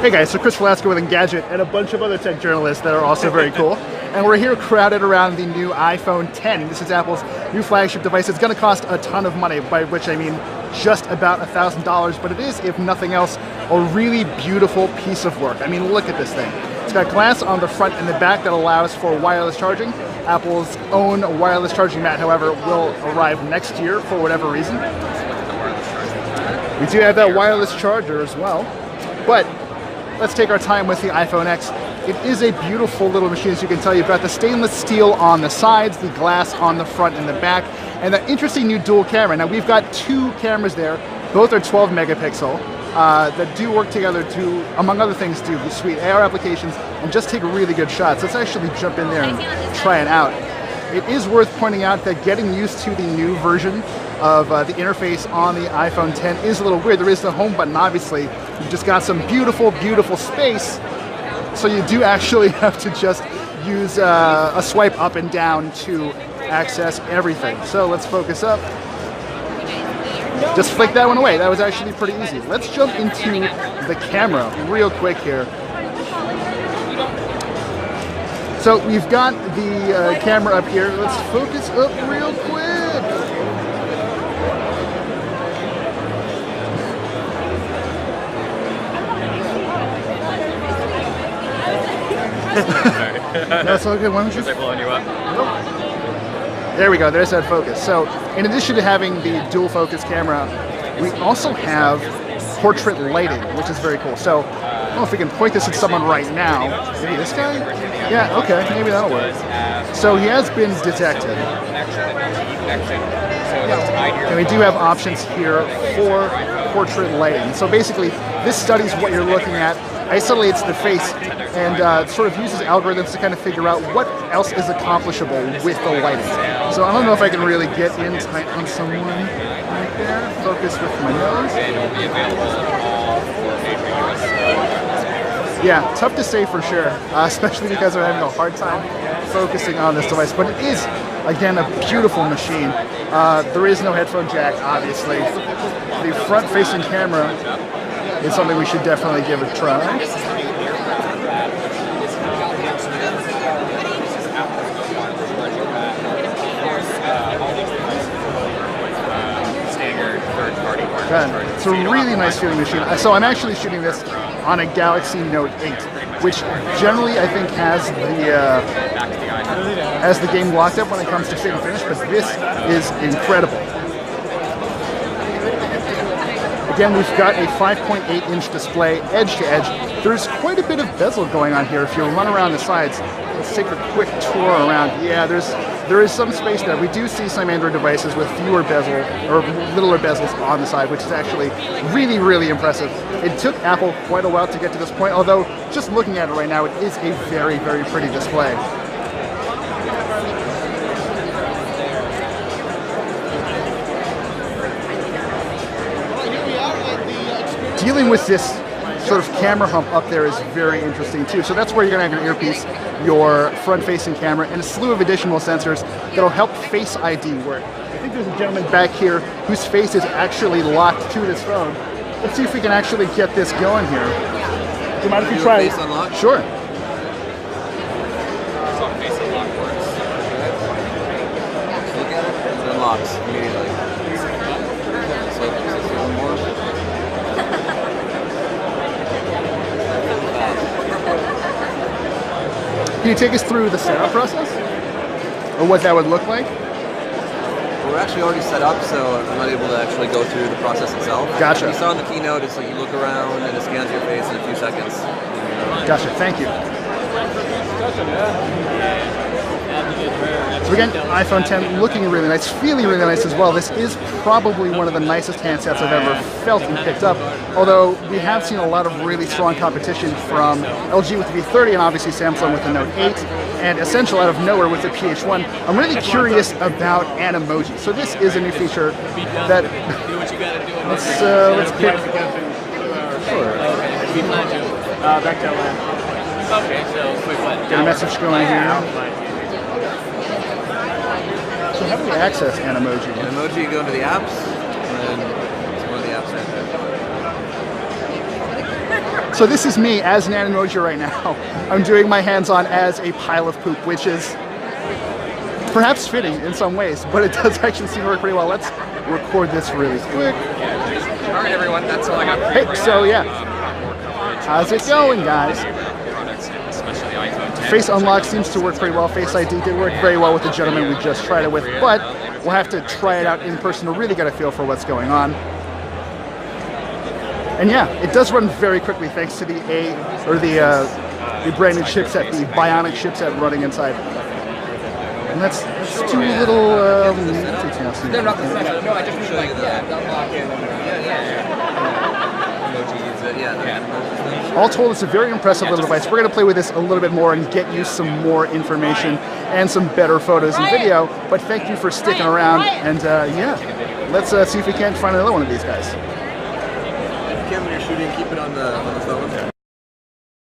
Hey guys, so Chris Velasco with Engadget and a bunch of other tech journalists that are also very cool. And we're here crowded around the new iPhone 10. This is Apple's new flagship device. It's going to cost a ton of money, by which I mean just about $1,000, but it is, if nothing else, a really beautiful piece of work. I mean, look at this thing. It's got glass on the front and the back that allows for wireless charging. Apple's own wireless charging mat, however, will arrive next year for whatever reason. We do have that wireless charger as well, but let's take our time with the iPhone X. It is a beautiful little machine, as you can tell. You've got the stainless steel on the sides, the glass on the front and the back, and that interesting new dual camera. Now we've got two cameras there. Both are 12 megapixel that do work together to, among other things, do the sweet AR applications and just take really good shots. Let's actually jump in there and try it out. It is worth pointing out that getting used to the new version of the interface on the iPhone 10 is a little weird. There is the home button, obviously. You've just got some beautiful, beautiful space. So you do actually have to just use a swipe up and down to access everything. So let's focus up. Just flick that one away. That was actually pretty easy. Let's jump into the camera real quick here. So we've got the camera up here. Let's focus up real quick. That's all good. Why don't you? Was I blowing you up? Nope. There we go. There's that focus. So, in addition to having the dual focus camera, we also have portrait lighting, which is very cool. So, I don't know if we can point this at someone right now. Maybe this guy? Yeah. Okay. Maybe that'll work. So he has been detected. And we do have options here for portrait lighting. So basically, this studies what you're looking at, isolates the face, and sort of uses algorithms to kind of figure out what else is accomplishable with the lighting. So I don't know if I can really get in tight on someone right there. Focus with my nose. Yeah, tough to say for sure, especially because I'm having a hard time focusing on this device. But it is, again, a beautiful machine. There is no headphone jack, obviously. The front-facing camera is something we should definitely give a try. It's a really nice feeling machine. So I'm actually shooting this on a Galaxy Note 8, which generally I think has the game locked up when it comes to fit and finish, but this is incredible. Again, we've got a 5.8-inch display, edge to edge. There's quite a bit of bezel going on here. If you run around the sides, let's take a quick tour around. Yeah, there is some space there. We do see some Android devices with fewer bezel or littler bezels on the side, which is actually really, really impressive. It took Apple quite a while to get to this point, although just looking at it right now, it is a very, very pretty display. Dealing with this sort of camera hump up there is very interesting too. So that's where you're going to have your earpiece, your front-facing camera, and a slew of additional sensors that'll help Face ID work. I think there's a gentleman back here whose face is actually locked to this phone. Let's see if we can actually get this going here. Do you mind if we try it? Face unlock? Sure. That's how face unlock works. Look at it. It unlocks immediately. Can you take us through the setup process? Or what that would look like? We're actually already set up, so I'm not able to actually go through the process itself. Gotcha. You saw in the keynote, it's like you look around and it scans your face in a few seconds. Gotcha, thank you. So again, iPhone 10 looking really nice, feeling really nice as well. This is probably one of the nicest handsets I've ever felt and picked up, although we have seen a lot of really strong competition from LG with the V30 and obviously Samsung with the Note 8 and Essential out of nowhere with the PH1. I'm really curious about Animoji. So this is a new feature that let's pick. Sure. Back to LA. Okay, so quick one. Get a message going here. So how do we access Animoji? Animoji, you go into the apps, and then it's one of the apps right there. So this is me as an Animoji right now. I'm doing my hands-on as a pile of poop, which is perhaps fitting in some ways, but it does actually seem to work pretty well. Let's record this really quick. All right, everyone, that's all I got for you. Hey, so yeah, how's it going, guys? Especially iPhone 10. Face unlock seems to work pretty well. Face ID did work very well with the gentleman we just tried it with, but we'll have to try it out in person to really get a feel for what's going on. And yeah, it does run very quickly thanks to the brand new chipset, the Bionic chipset running inside. And let's do a little. They're not the same. No, I just mean like unlock it. All told, it's a very impressive little device. We're going to play with this a little bit more and get you some more information and some better photos and video. But thank you for sticking around. And yeah, let's see if we can't find another one of these guys. When you're shooting, keep it on the phone.